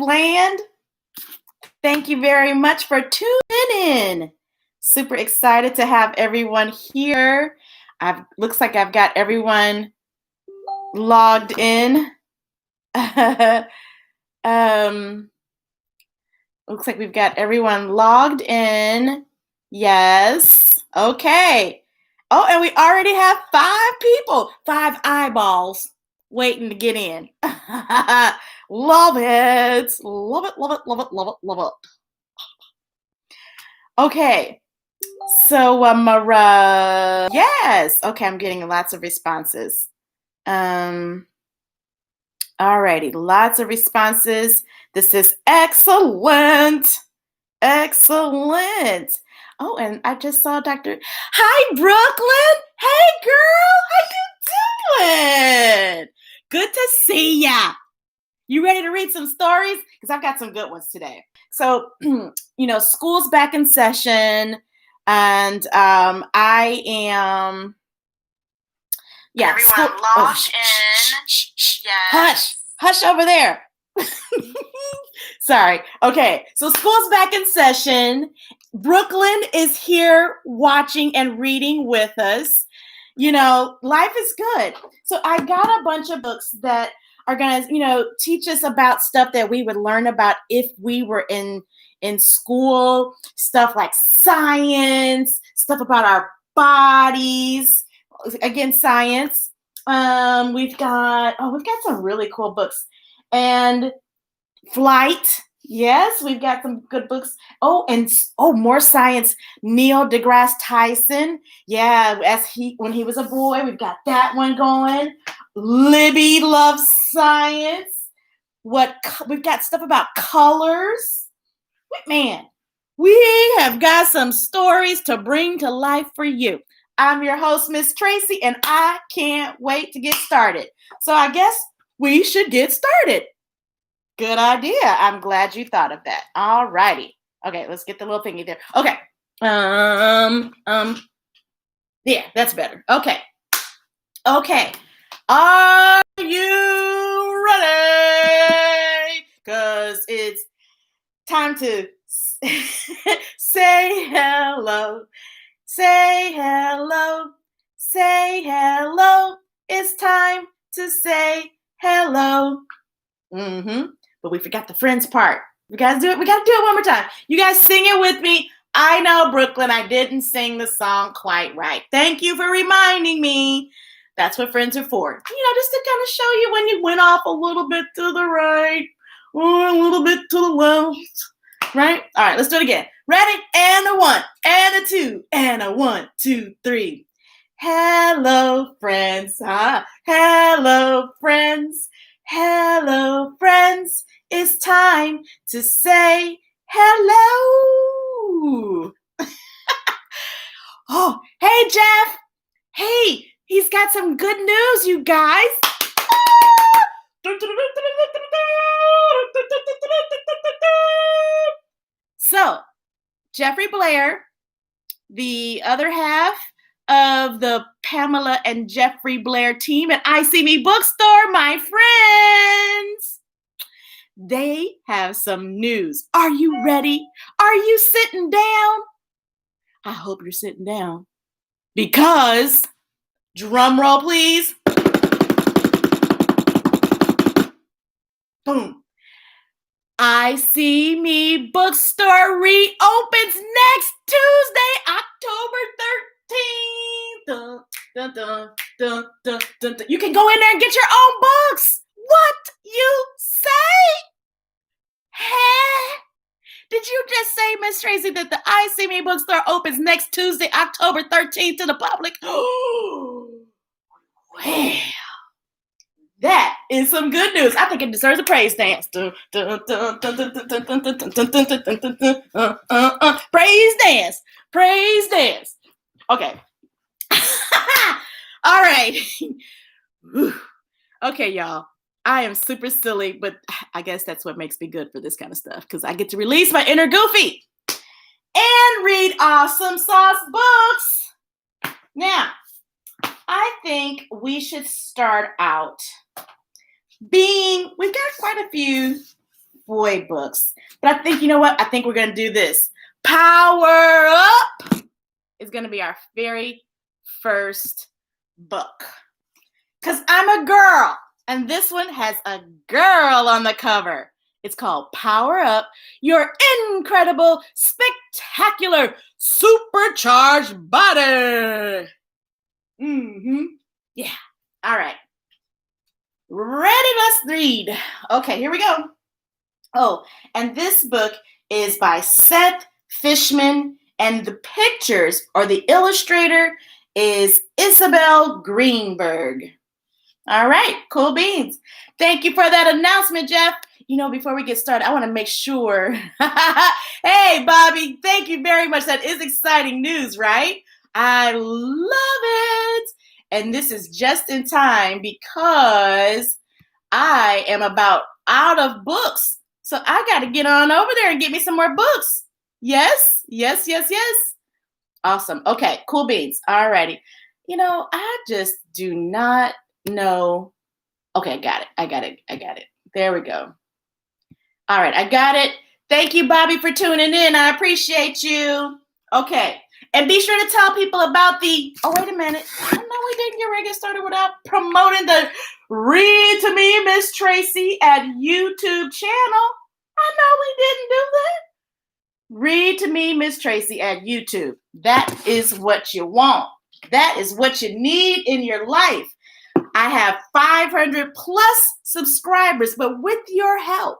land. Thank you very much for tuning in. Super excited to have everyone here. Looks like I've got everyone logged in. Looks like we've got everyone logged in. Yes. Okay. Oh, and we already have 5 people, 5 eyeballs waiting to get in. Love it. Love it, love it, love it, love it, love it. Okay. So, yes. Okay, I'm getting lots of responses. Alrighty, lots of responses. This is excellent. Excellent. Oh, and I just saw Dr. Hi, Brooklyn. Hey, girl. How you doing? Good to see ya. You ready to read some stories? Because I've got some good ones today. So, school's back in session, and I am... Yeah, everyone logged in. Yes. Hush over there. Sorry. Okay, so school's back in session. Brooklyn is here watching and reading with us. Life is good. So I got a bunch of books that are going to, teach us about stuff that we would learn about if we were in school, stuff like science, stuff about our bodies. Again, science. We've got some really cool books. And flight. Yes, we've got some good books. More science. Neil deGrasse Tyson. Yeah, when he was a boy, we've got that one going. Libby loves science. We've got stuff about colors. Man, we have got some stories to bring to life for you. I'm your host, Ms Tracey, and I can't wait to get started. So I guess we should get started. Good idea. I'm glad you thought of that. All righty. Okay, let's get the little thingy there. Okay. Yeah, that's better. Okay. Are you ready? Because it's time to say hello. Say hello. Say hello. It's time to say hello. But we forgot the friends part. We gotta do it one more time. You guys sing it with me. I know, Brooklyn, I didn't sing the song quite right. Thank you for reminding me. That's what friends are for. Just to kind of show you when you went off a little bit to the right or a little bit to the left. Right? All right, let's do it again. Ready? And a 1, and a 2, and a 1, 2, 3. Hello, friends. Hello, friends. Hello, friends. It's time to say hello. Oh, hey, Jeff. Hey, he's got some good news, you guys. So, Jeffrey Blair, the other half of the Pamela and Jeffrey Blair team at I See Me Bookstore, my friends. They have some news. Are you ready? Are you sitting down? I hope you're sitting down because, drum roll please. Boom. I See Me Bookstore reopens next Tuesday, October 13th. Dun, dun, dun, dun, dun, dun, dun. You can go in there and get your own books. What you say? Hey, did you just say, Ms Tracey, that the I See Me Bookstore opens next Tuesday, October 13th to the public? Well, that is some good news. I think it deserves a praise dance. Praise dance. Praise dance. Okay. All right. Okay, y'all. I am super silly, but I guess that's what makes me good for this kind of stuff because I get to release my inner goofy and read awesome sauce books. Now, I think we should start out we've got quite a few boy books. But I think, you know what? I think we're going to do this. Power Up is going to be our very first book. Because I'm a girl. And this one has a girl on the cover. It's called Power Up, Your Incredible, Spectacular, Supercharged Body. Yeah. All right. Ready, let's read. Okay, here we go. Oh, and this book is by Seth Fishman, and the pictures or the illustrator is Isabel Greenberg. All right, cool beans. Thank you for that announcement, Jeff. You know, before we get started, I want to make sure. Hey, Bobby, thank you very much. That is exciting news, right? I love it. And this is just in time because I am about out of books. So I got to get on over there and get me some more books. Yes. Awesome. Okay, cool beans. All righty. You know, I just do not know. Okay, I got it. There we go. All right, I got it. Thank you, Bobby, for tuning in. I appreciate you. Okay, and be sure to tell people about the, oh, wait a minute. I know we didn't get ready to get started without promoting the Read to Me, Ms Tracey at YouTube channel. I know we didn't do that. Read to Me, Ms Tracey at YouTube. That is what you want. That is what you need in your life. I have 500 plus subscribers, but with your help,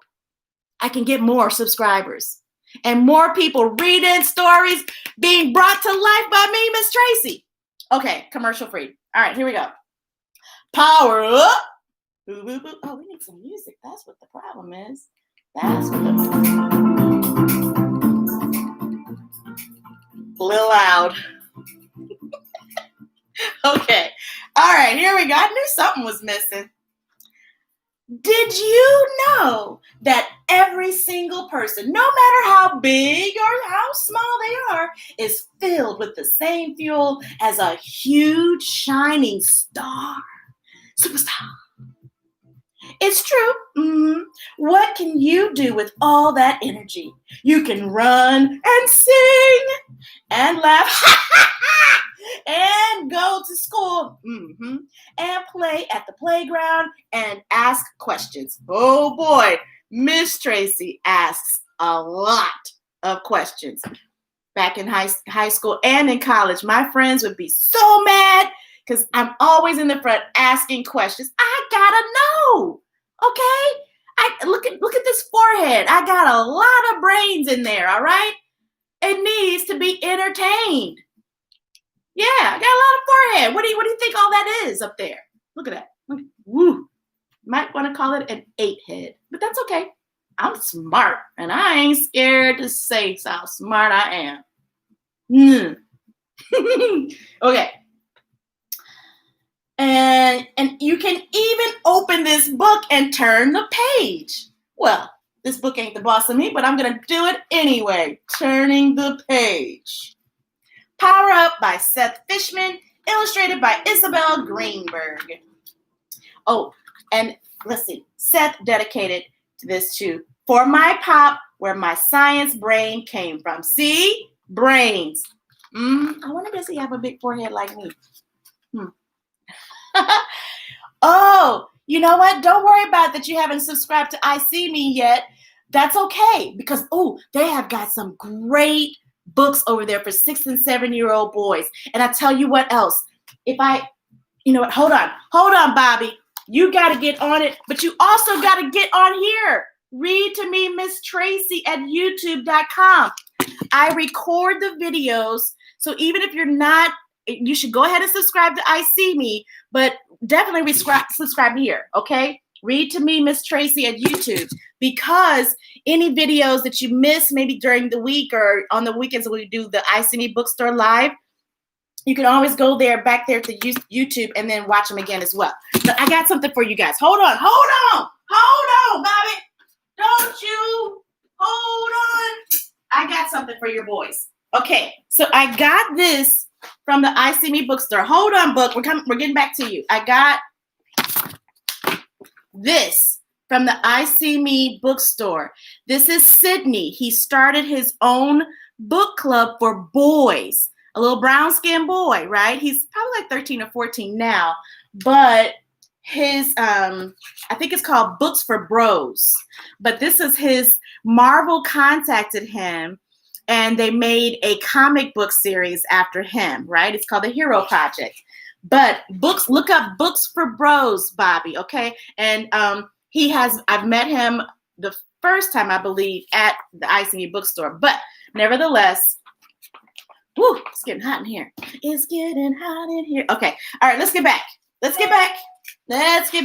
I can get more subscribers and more people reading stories being brought to life by me, Ms Tracey. Okay, commercial free. All right, here we go. Power up. Oh, we need some music. That's what the problem is. That's what a little loud. Okay. All right, here we go. I knew something was missing. Did you know that every single person, no matter how big or how small they are, is filled with the same fuel as a huge shining star? Superstar. It's true. What can you do with all that energy? You can run and sing and laugh and go to school and play at the playground and ask questions. Oh boy, Ms Tracey asks a lot of questions. Back in high school and in college, my friends would be so mad because I'm always in the front asking questions. I gotta know, okay? Look at this forehead. I got a lot of brains in there, all right? It needs to be entertained. Yeah, I got a lot of forehead. What do you think all that is up there? Look at that. Woo. Might want to call it an 8 head, but that's okay. I'm smart, and I ain't scared to say how smart I am. Okay. And you can even open this book and turn the page. Well, this book ain't the boss of me, but I'm going to do it anyway. Turning the page. Power Up by Seth Fishman, illustrated by Isabel Greenberg. Oh, and let's see. Seth dedicated this to For My Pop, Where My Science Brain Came From. See? Brains. I wonder does he have a big forehead like me? Oh, you know what? Don't worry about that you haven't subscribed to I See Me yet. That's okay because, they have got some great books over there for 6 and 7-year-old boys. And I tell you what else. You know what? Hold on, Bobby. You got to get on it, but you also got to get on here. Read to Me, Ms Tracey at youtube.com. I record the videos. So even if you're not, you should go ahead and subscribe to I See Me, but definitely subscribe here, okay? Read to Me, Ms Tracey at YouTube, because any videos that you miss maybe during the week or on the weekends when we do the I See Me Bookstore Live, you can always go back there to YouTube and then watch them again as well. But I got something for you guys. Hold on, Bobby. Don't you hold on. I got something for your boys. Okay, so I got this from the I See Me Bookstore. Hold on, book. We're getting back to you. I got this from the I See Me bookstore. This is Sydney. He started his own book club for boys. A little brown-skinned boy, right? He's probably like 13 or 14 now, but his, I think it's called Books for Bros. But this is his, Marvel contacted him and they made a comic book series after him, right? It's called the Hero Project. But books, look up Books for Bros, Bobby, okay? And I've met him the first time, I believe, at the I See Me bookstore. But nevertheless, woo, it's getting hot in here. It's getting hot in here. Okay, all right, let's get back. Let's get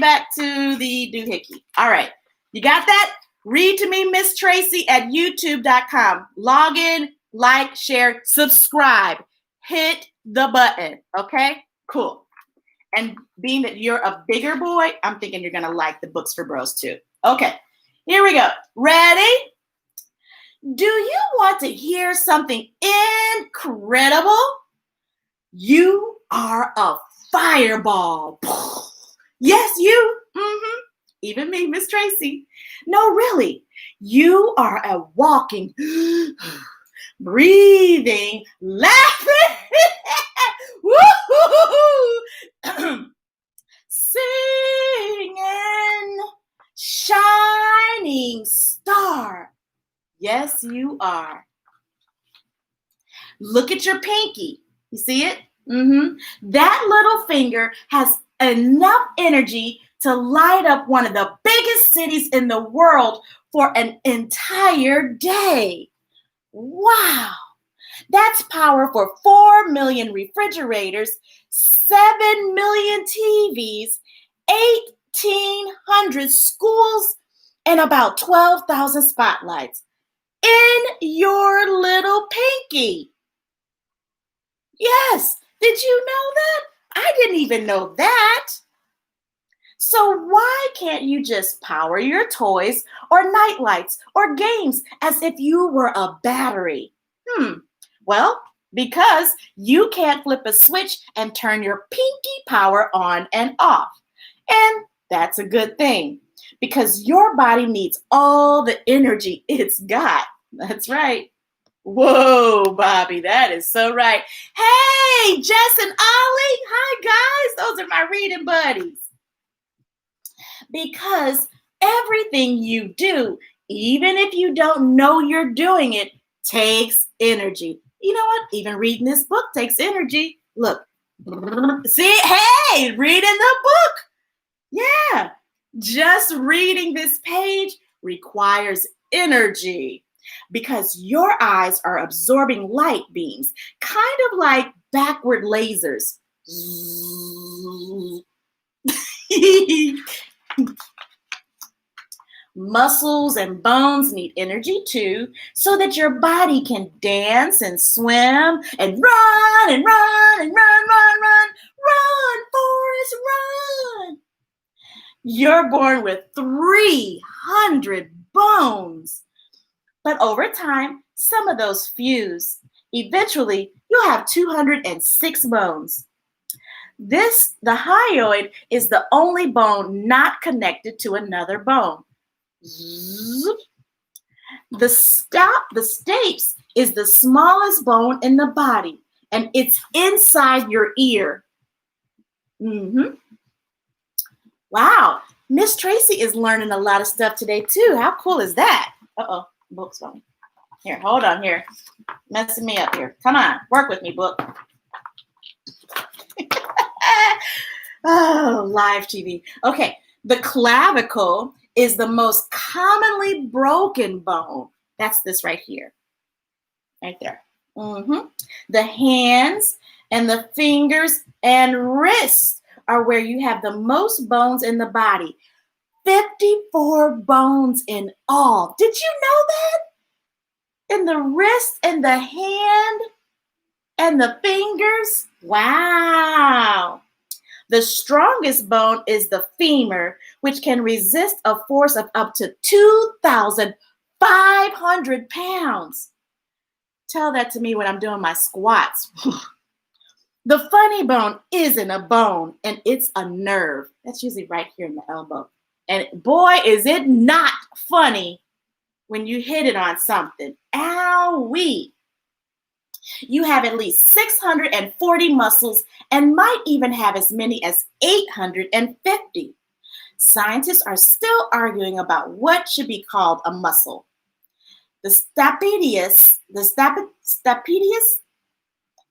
back to the doohickey. All right, you got that? Read to me, Ms Tracey at youtube.com. Log in, like, share, subscribe. Hit the button, okay? Cool. And being that you're a bigger boy, I'm thinking you're going to like the Books for Bros too. Okay, here we go. Ready? Do you want to hear something incredible? You are a fireball. Yes, you. Even me, Ms Tracey. No, really. You are a walking, breathing, laughing, singing, shining star. Yes, you are. Look at your pinky. You see it? That little finger has enough energy to light up one of the biggest cities in the world for an entire day. Wow. That's power for 4 million refrigerators, 7 million TVs, 1,800 schools, and about 12,000 spotlights in your little pinky. Yes, did you know that? I didn't even know that. So why can't you just power your toys or nightlights or games as if you were a battery? Well, because you can't flip a switch and turn your pinky power on and off. And that's a good thing because your body needs all the energy it's got. That's right. Whoa, Bobby, that is so right. Hey, Jess and Ollie. Hi, guys. Those are my reading buddies. Because everything you do, even if you don't know you're doing it, takes energy. You know what? Even reading this book takes energy. Look. See? Hey, reading the book. Yeah. Just reading this page requires energy because your eyes are absorbing light beams, kind of like backward lasers. Muscles and bones need energy too, so that your body can dance and swim and run and run and run, Forrest, run. You're born with 300 bones. But over time, some of those fuse. Eventually, you'll have 206 bones. The hyoid is the only bone not connected to another bone. The stapes is the smallest bone in the body, and it's inside your ear. Wow, Ms Tracey is learning a lot of stuff today too. How cool is that? Uh-oh, book's on. Here, hold on here. Messing me up here. Come on, work with me, book. Oh, live TV. Okay, the clavicle is the most commonly broken bone. That's this right here. Right there. The hands and the fingers and wrists are where you have the most bones in the body. 54 bones in all. Did you know that? In the wrist and the hand and the fingers. Wow. The strongest bone is the femur, which can resist a force of up to 2,500 pounds. Tell that to me when I'm doing my squats. The funny bone isn't a bone, and it's a nerve. That's usually right here in the elbow. And boy, is it not funny when you hit it on something. Owie. You have at least 640 muscles and might even have as many as 850. Scientists are still arguing about what should be called a muscle. The stapedius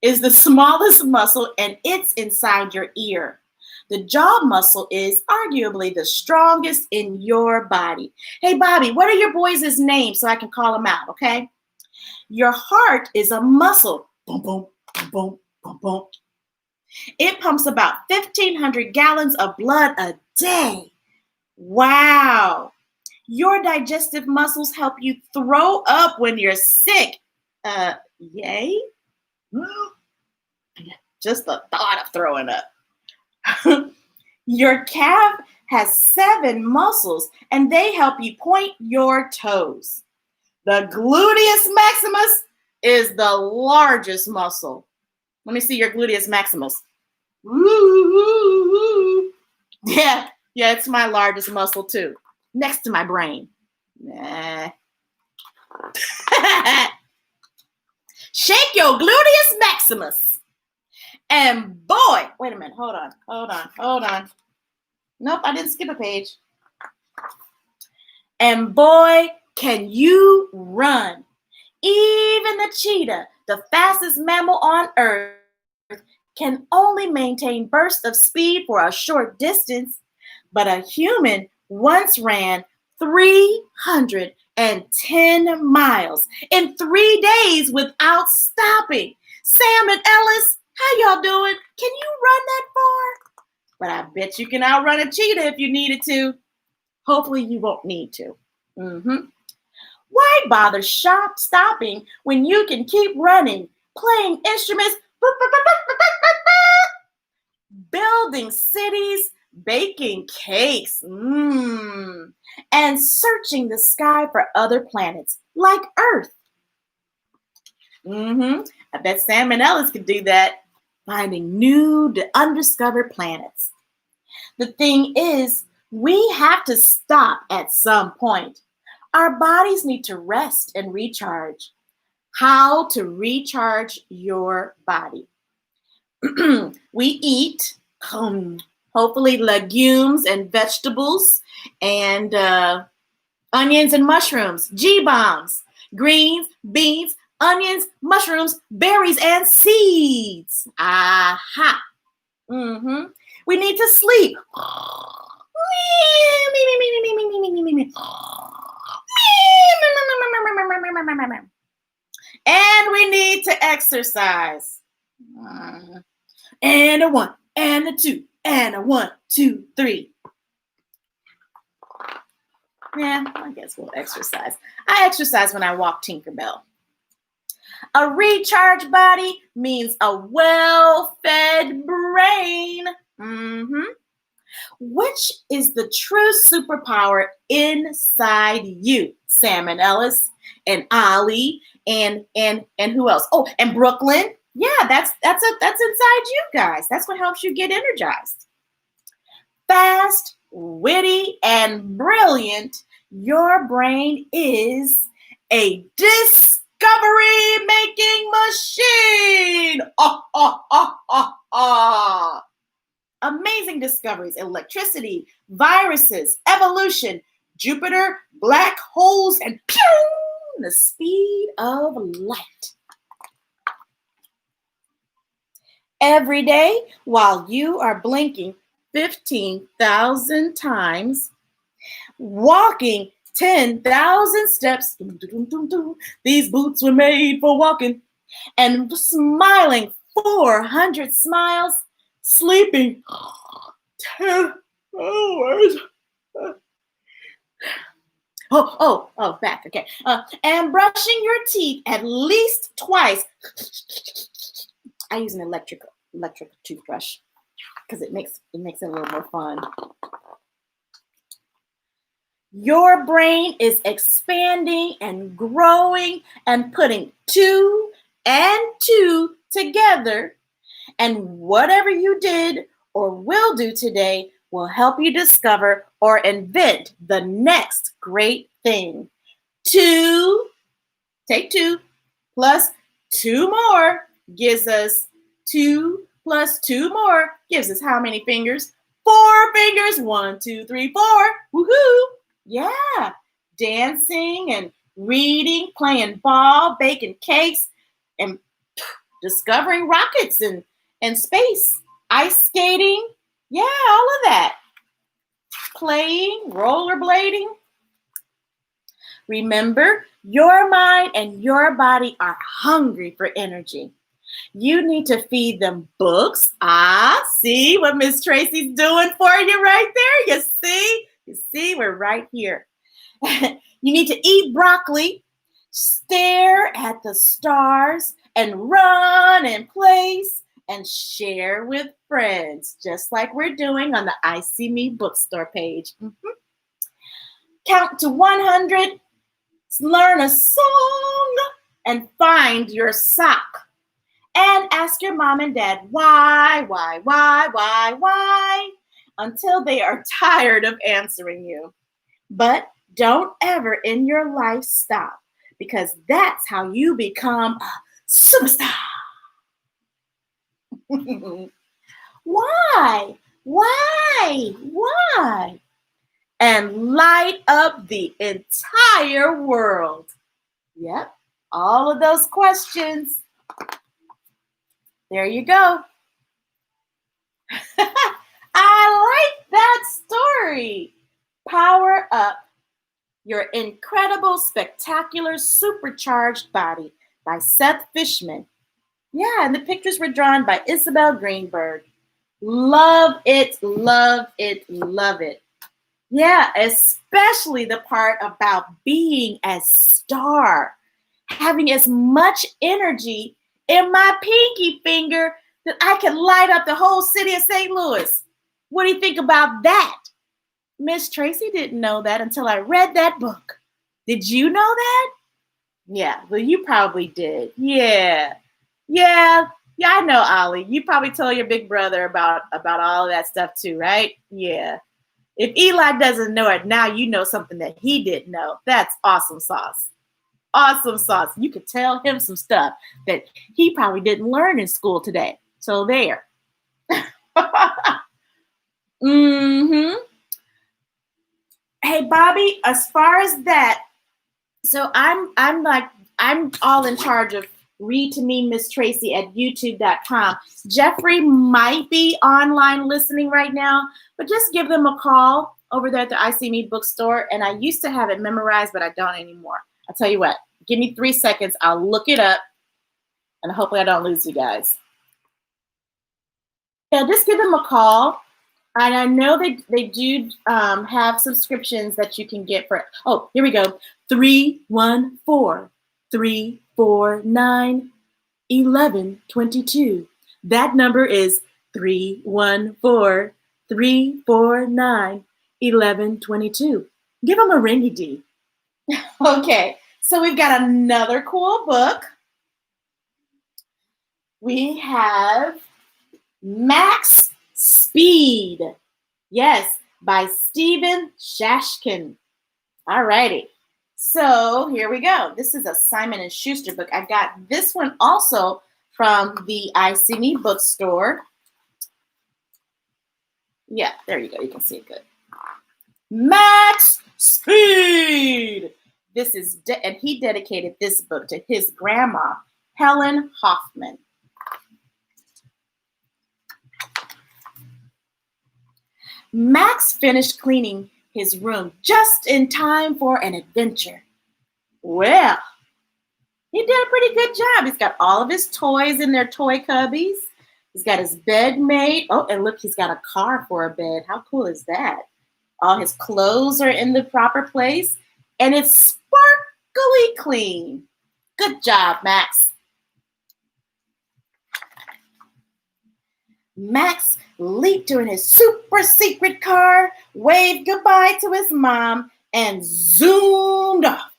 is the smallest muscle, and it's inside your ear. The jaw muscle is arguably the strongest in your body. Hey, Bobby, what are your boys' names so I can call them out, okay? Your heart is a muscle. Boom, boom, boom, boom, boom, boom. It pumps about 1,500 gallons of blood a day. Wow. Your digestive muscles help you throw up when you're sick. Yay? Just the thought of throwing up. Your calf has 7 muscles, and they help you point your toes. The gluteus maximus is the largest muscle. Let me see your gluteus maximus. Ooh. Yeah, it's my largest muscle too, next to my brain. Nah. Shake your gluteus maximus. And boy, wait a minute, hold on. Nope, I didn't skip a page. And boy, can you run. Even the cheetah, the fastest mammal on earth, can only maintain bursts of speed for a short distance. But a human once ran 310 miles in 3 days without stopping. Sam and Ellis, how y'all doing? Can you run that far? But I bet you can outrun a cheetah if you needed to. Hopefully you won't need to. Why bother stopping when you can keep running, playing instruments, building cities, baking cakes, and searching the sky for other planets like Earth? I bet Sam and Ellis could do that, finding new undiscovered planets. The thing is, we have to stop at some point. Our bodies need to rest and recharge. How to recharge your body? We eat, hopefully, legumes and vegetables and onions and mushrooms, G-bombs, greens, beans, onions, mushrooms, berries, and seeds. Aha. We need to sleep. And we need to exercise. And a 1, and a 2, and a 1, 2, 3. Yeah, I guess we'll exercise. I exercise when I walk Tinkerbell. A recharged body means a well-fed brain. Which is the true superpower inside you? Sam and Ellis and Ollie and who else? Oh, and Brooklyn. Yeah, that's inside you guys. That's what helps you get energized. Fast, witty, and brilliant, your brain is a discovery-making machine. Amazing discoveries: electricity, viruses, evolution, Jupiter, black holes, and the speed of light. Every day, while you are blinking 15,000 times, walking 10,000 steps, these boots were made for walking, and smiling 400 smiles, sleeping 10 hours. Back, okay. And brushing your teeth at least twice. I use an electric toothbrush because it makes it a little more fun. Your brain is expanding and growing and putting 2 and 2 together. And whatever you did or will do today will help you discover or invent the next great thing. 2, take 2, plus 2 more gives us 2 plus 2 more gives us how many fingers? 4 fingers. 1, 2, 3, 4. Woohoo! Yeah. Dancing and reading, playing ball, baking cakes, and discovering rockets and space. Ice skating. Yeah, all of that. Playing, rollerblading. Remember, your mind and your body are hungry for energy. You need to feed them books. See what Ms. Tracey's doing for you right there? You see, we're right here. You need to eat broccoli, stare at the stars, and run and place and share with friends, just like we're doing on the I See Me bookstore page. Count to 100, learn a song, and find your sock. And ask your mom and dad why, until they are tired of answering you. But don't ever in your life stop, because that's how you become a superstar. Why? And light up the entire world. Yep, all of those questions. There you go. I like that story. Power up your incredible, spectacular, supercharged body by Seth Fishman. Yeah, and the pictures were drawn by Isabel Greenberg. Love it, love it, love it. Yeah, especially the part about being a star, having as much energy in my pinky finger that I can light up the whole city of St. Louis. What do you think about that? Ms. Tracey didn't know that until I read that book. Did you know that? Yeah, well, you probably did. Yeah, I know, Ollie. You probably told your big brother about all of that stuff too, right? Yeah. If Eli doesn't know it, now you know something that he didn't know. That's awesome sauce. Awesome sauce. You could tell him some stuff that he probably didn't learn in school today. So there. Hey, Bobby, as far as that, so I'm all in charge of Read to Me, Ms. Tracey at youtube.com. Jeffrey might be online listening right now, but just give them a call over there at the I See Me bookstore. And I used to have it memorized, but I don't anymore. I'll tell you what, give me 3 seconds. I'll look it up, and hopefully I don't lose you guys. Yeah, just give them a call. And I know they do have subscriptions that you can get for, oh, here we go, 314-349-1122. That number is 314-349-1122. Give them a ringy-dee. Okay, so we've got another cool book. We have Max Speed. Yes, by Stephen Shaskan. All righty. So here we go. This is a Simon & Schuster book. I got this one also from the I See Me bookstore. Yeah, there you go. You can see it good. Max Speed. This is, and he dedicated this book to his grandma, Helen Hoffman. Max finished cleaning his room just in time for an adventure. Well, he did a pretty good job. He's got all of his toys in their toy cubbies. He's got his bed made. Oh, and look, he's got a car for a bed. How cool is that? All his clothes are in the proper place, and it's sparkly clean. Good job, Max. Max leaped in his super secret car, waved goodbye to his mom, and zoomed off.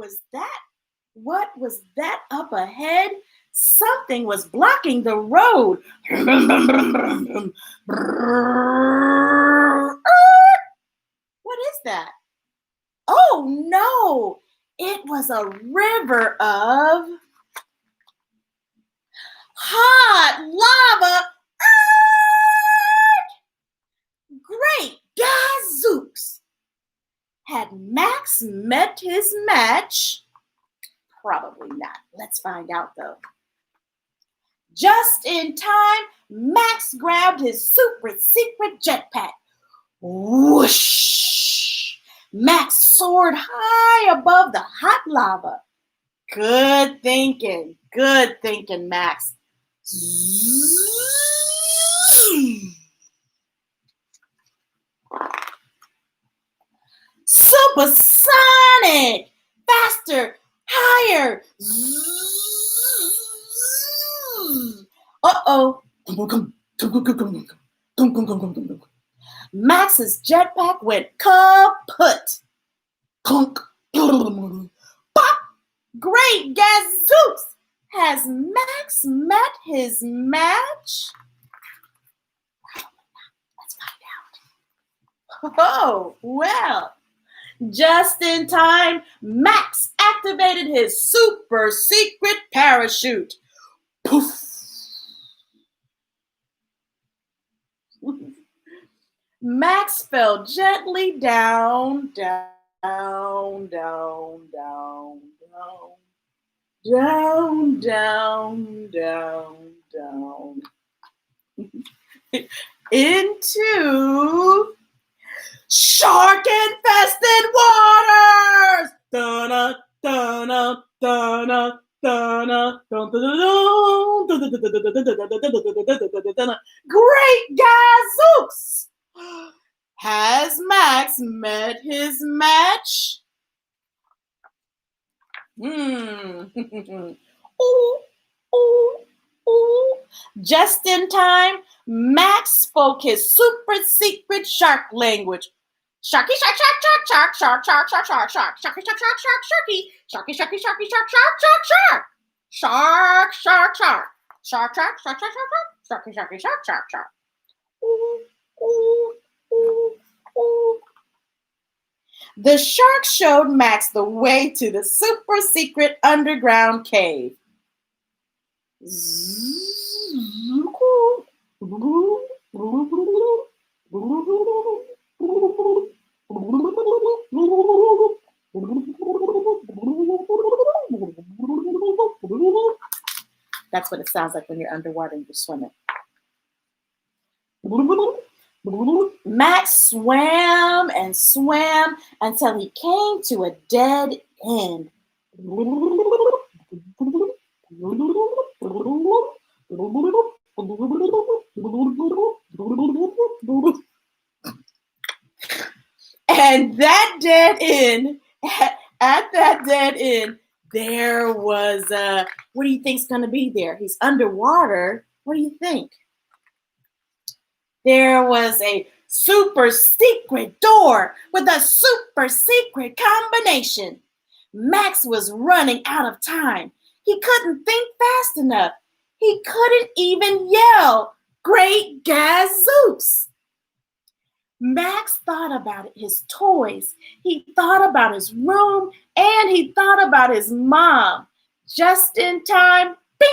was that? What was that up ahead? Something was blocking the road. What is that? Oh no, it was a river of hot lava. Great gazooks! Had Max met his match? Probably not. Let's find out though. Just in time, Max grabbed his super secret jetpack. Whoosh! Max soared high above the hot lava. Good thinking, Max. Supersonic! Faster! Higher! Uh-oh. Max's jetpack went kaput. Pop! Great gazooks! Has Max met his match? Let's find out. Oh, well. Just in time, Max activated his super secret parachute. Poof! Max fell gently down. Into shark-infested waters! Great gazooks! Has Max met his match? Just in time, Max spoke his super secret shark language. Sharky, shark, shark, shark, shark, shark, shark, shark, shark, shark, sharky, shark, shark, shark, sharky, sharky, sharky, sharky, shark, shark, shark, shark, shark, shark, shark, shark, shark, shark, shark, shark, sharky, sharky, shark, shark, shark. The shark showed Max the way to the super secret underground cave. That's what it sounds like when you're underwater and you're swimming. Max swam and swam until he came to a dead end. And that dead end, at that dead end, there was what do you think's going to be there? He's underwater. What do you think? There was a super secret door with a super secret combination. Max was running out of time. He couldn't think fast enough. He couldn't even yell, "Great gazooks!" Max thought about his toys. He thought about his room, and he thought about his mom. Just in time, bing!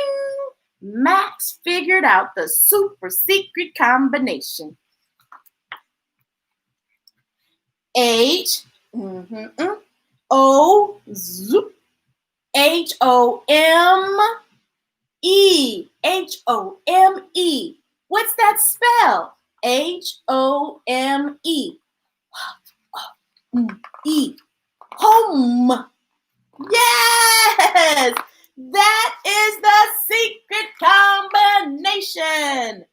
Max figured out the super secret combination. H O zoop H-O-M-E. H-O-M-E. What's that spell? H-O-M-E. E. Home. Yes! That is the secret combination.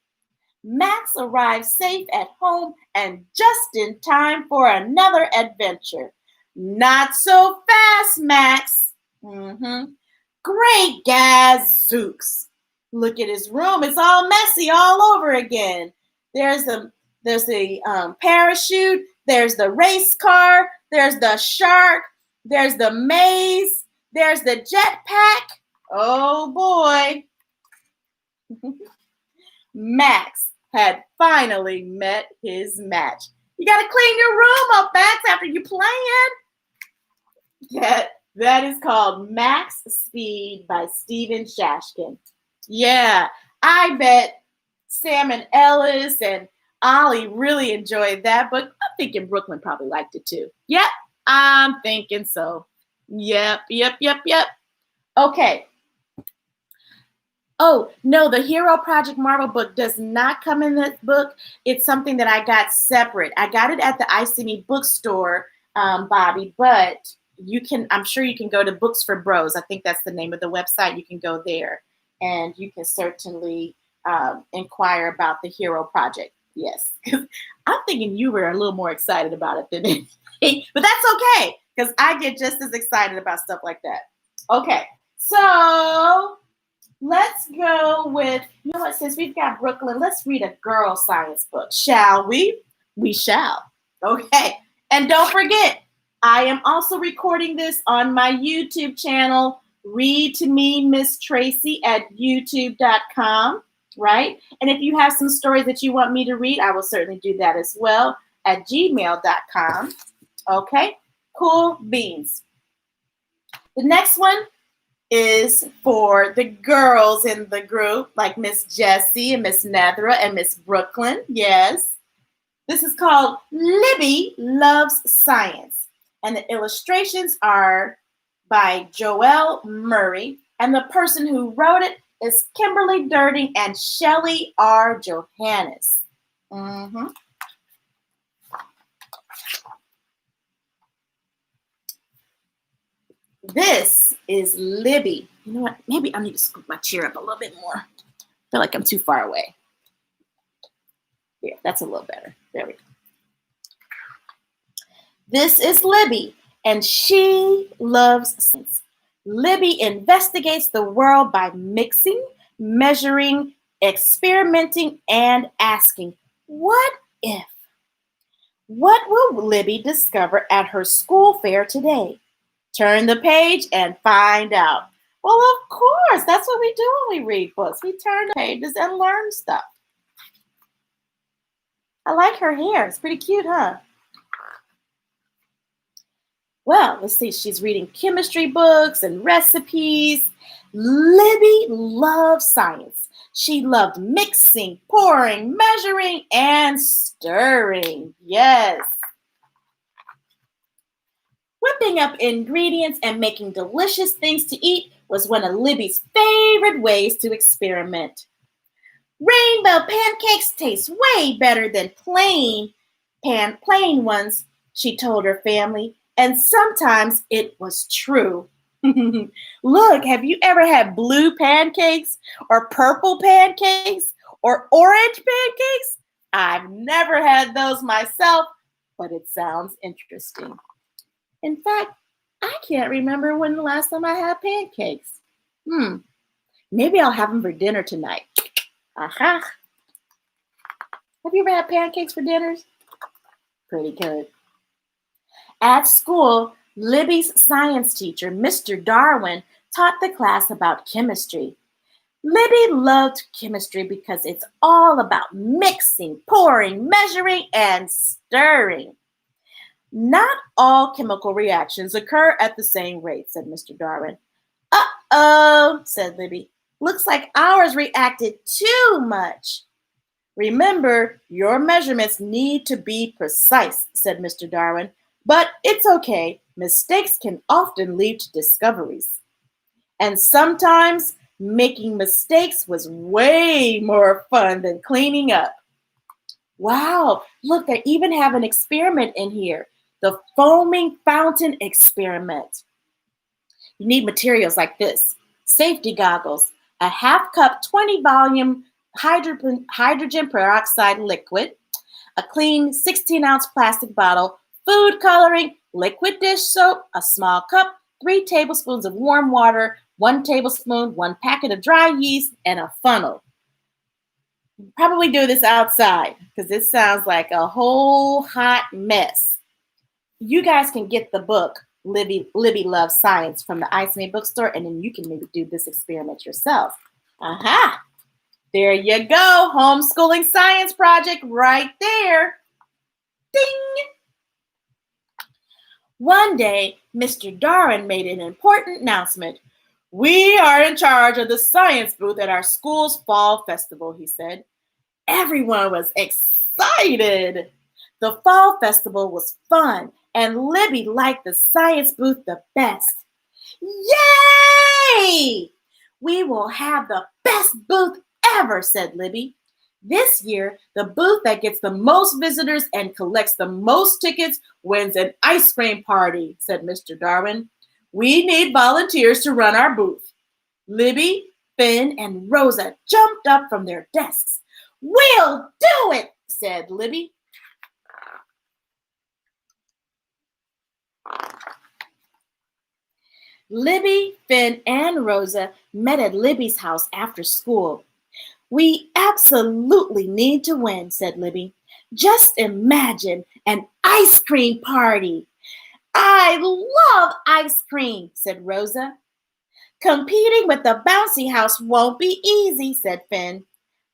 Max arrived safe at home and just in time for another adventure. Not so fast, Max. Great gazooks. Look at his room. It's all messy all over again. There's the parachute. There's the race car. There's the shark. There's the maze. There's the jetpack. Oh boy. Max had finally met his match. You got to clean your room up, Max, after you playing. That is called Max Speed by Stephen Shaskan. Yeah, I bet Sam and Ellis and Ollie really enjoyed that book. I'm thinking Brooklyn probably liked it too. Yep, I'm thinking so. Yep. Okay. Oh, no, the Hero Project Marvel book does not come in this book. It's something that I got separate. I got it at the ICME bookstore, Bobby, but I'm sure you can go to Books for Bros. I think that's the name of the website. You can go there and you can certainly inquire about the Hero Project. Yes, I'm thinking you were a little more excited about it than me, but that's okay because I get just as excited about stuff like that. Okay, so let's go with, you know what, since we've got Brooklyn, let's read a girl science book, shall we? We shall. Okay, and don't forget, I am also recording this on my YouTube channel, Read to Me, Ms Tracey at youtube.com, right? And if you have some stories that you want me to read, I will certainly do that as well at gmail.com. Okay, cool beans. The next one is for the girls in the group, like Miss Jessie and Miss Nethra and Miss Brooklyn. Yes. This is called Libby Loves Science. And the illustrations are by Joelle Murray. And the person who wrote it is Kimberly Derting and Shelli R. Johannes. This is Libby. You know what? Maybe I need to scoop my chair up a little bit more. I feel like I'm too far away. Yeah, that's a little better. There we go. This is Libby, and she loves science. Libby investigates the world by mixing, measuring, experimenting, and asking, what if? What will Libby discover at her school fair today? Turn the page and find out. Well, of course, that's what we do when we read books. We turn the pages and learn stuff. I like her hair. It's pretty cute, huh? Well, let's see. She's reading chemistry books and recipes. Libby loves science. She loved mixing, pouring, measuring, and stirring. Yes. Whipping up ingredients and making delicious things to eat was one of Libby's favorite ways to experiment. Rainbow pancakes taste way better than plain ones, she told her family, and sometimes it was true. Look, have you ever had blue pancakes or purple pancakes or orange pancakes? I've never had those myself, but it sounds interesting. In fact, I can't remember when the last time I had pancakes. Maybe I'll have them for dinner tonight. Aha. Have you ever had pancakes for dinners? Pretty good. At school, Libby's science teacher, Mr. Darwin, taught the class about chemistry. Libby loved chemistry because it's all about mixing, pouring, measuring, and stirring. Not all chemical reactions occur at the same rate, said Mr. Darwin. Uh-oh, said Libby. Looks like ours reacted too much. Remember, your measurements need to be precise, said Mr. Darwin. But it's okay. Mistakes can often lead to discoveries. And sometimes making mistakes was way more fun than cleaning up. Wow, look, they even have an experiment in here. The foaming fountain experiment. You need materials like this: safety goggles, a half cup 20 volume hydrogen peroxide liquid, a clean 16-ounce plastic bottle, food coloring, liquid dish soap, a small cup, 3 tablespoons of warm water, 1 tablespoon, 1 packet of dry yeast, and a funnel. Probably do this outside because this sounds like a whole hot mess. You guys can get the book, Libby loves science from the Ice May bookstore, and then you can maybe do this experiment yourself. Aha! There you go. Homeschooling science project right there. Ding! One day, Mr. Darwin made an important announcement. We are in charge of the science booth at our school's fall festival, he said. Everyone was excited. The fall festival was fun, and Libby liked the science booth the best. Yay! We will have the best booth ever, said Libby. This year, the booth that gets the most visitors and collects the most tickets wins an ice cream party, said Mr. Darwin. We need volunteers to run our booth. Libby, Finn, and Rosa jumped up from their desks. We'll do it, said Libby. Libby, Finn, and Rosa met at Libby's house after school. We absolutely need to win, said Libby. Just imagine an ice cream party. I love ice cream, said Rosa. Competing with the bouncy house won't be easy, said Finn.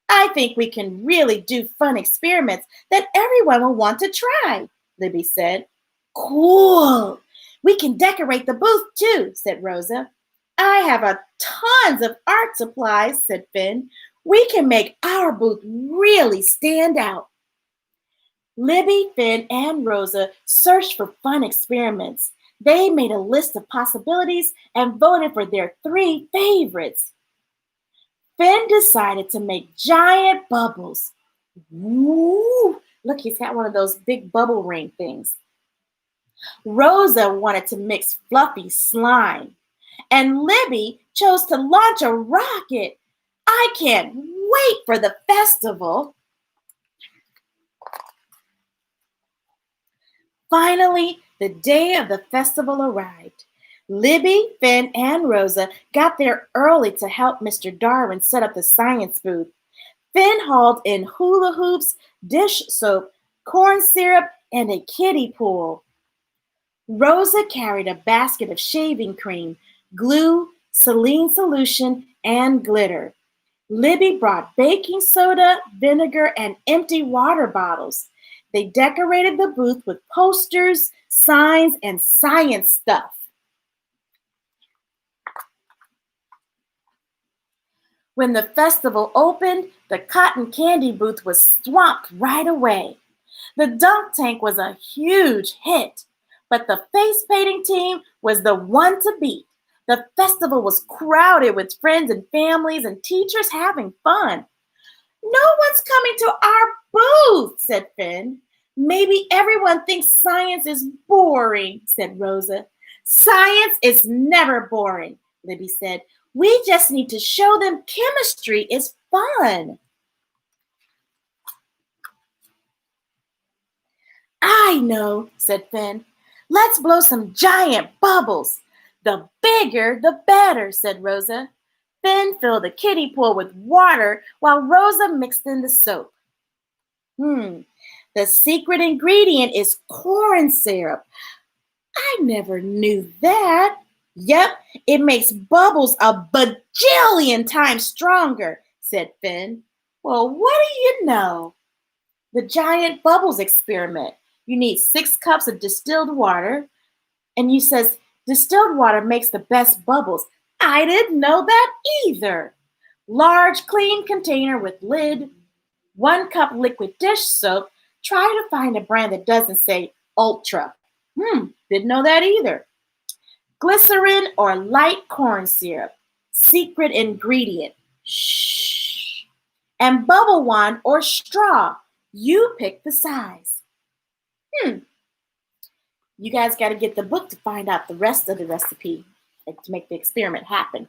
I think we can really do fun experiments that everyone will want to try, Libby said. Cool. We can decorate the booth too, said Rosa. I have tons of art supplies, said Finn. We can make our booth really stand out. Libby, Finn, and Rosa searched for fun experiments. They made a list of possibilities and voted for their 3 favorites. Finn decided to make giant bubbles. Woo! Look, he's got one of those big bubble ring things. Rosa wanted to mix fluffy slime. And Libby chose to launch a rocket. I can't wait for the festival. Finally, the day of the festival arrived. Libby, Finn, and Rosa got there early to help Mr. Darwin set up the science booth. Finn hauled in hula hoops, dish soap, corn syrup, and a kiddie pool. Rosa carried a basket of shaving cream, glue, saline solution, and glitter. Libby brought baking soda, vinegar, and empty water bottles. They decorated the booth with posters, signs, and science stuff. When the festival opened, the cotton candy booth was swamped right away. The dunk tank was a huge hit, but the face painting team was the one to beat. The festival was crowded with friends and families and teachers having fun. No one's coming to our booth, said Finn. Maybe everyone thinks science is boring, said Rosa. Science is never boring, Libby said. We just need to show them chemistry is fun. I know, said Finn. Let's blow some giant bubbles. The bigger, the better, said Rosa. Finn filled the kiddie pool with water while Rosa mixed in the soap. The secret ingredient is corn syrup. I never knew that. Yep, it makes bubbles a bajillion times stronger, said Finn. Well, what do you know? The giant bubbles experiment. You need 6 cups of distilled water. And you says distilled water makes the best bubbles. I didn't know that either. Large, clean container with lid. 1 cup liquid dish soap. Try to find a brand that doesn't say ultra. Didn't know that either. Glycerin or light corn syrup. Secret ingredient. Shh. And bubble wand or straw. You pick the size. You guys got to get the book to find out the rest of the recipe to make the experiment happen.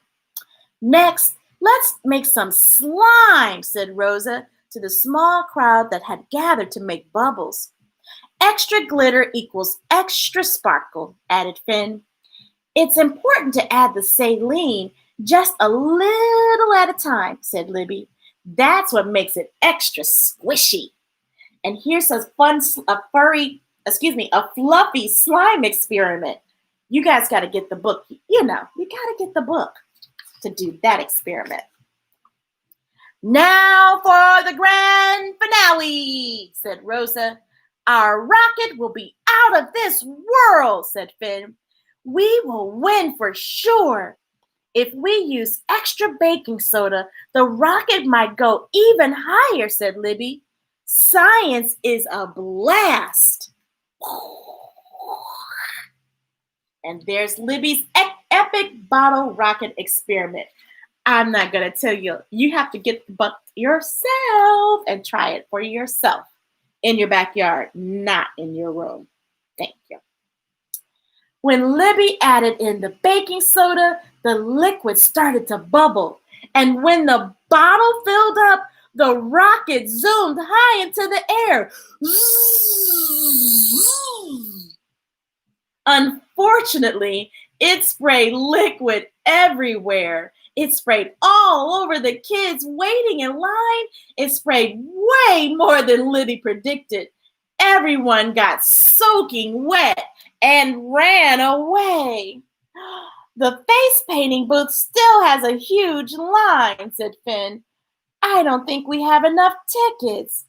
Next, let's make some slime, said Rosa to the small crowd that had gathered to make bubbles. Extra glitter equals extra sparkle, added Finn. It's important to add the saline just a little at a time, said Libby. That's what makes it extra squishy. And here's a fluffy slime experiment. You guys got to get the book. You got to get the book to do that experiment. Now for the grand finale, said Rosa. Our rocket will be out of this world, said Finn. We will win for sure. If we use extra baking soda, the rocket might go even higher, said Libby. Science is a blast. And there's Libby's epic bottle rocket experiment. I'm not going to tell you. You have to get the book yourself and try it for yourself in your backyard, not in your room. Thank you. When Libby added in the baking soda, the liquid started to bubble. And when the bottle filled up, the rocket zoomed high into the air. Unfortunately, it sprayed liquid everywhere. It sprayed all over the kids waiting in line. It sprayed way more than Libby predicted. Everyone got soaking wet and ran away. The face painting booth still has a huge line, said Finn. I don't think we have enough tickets.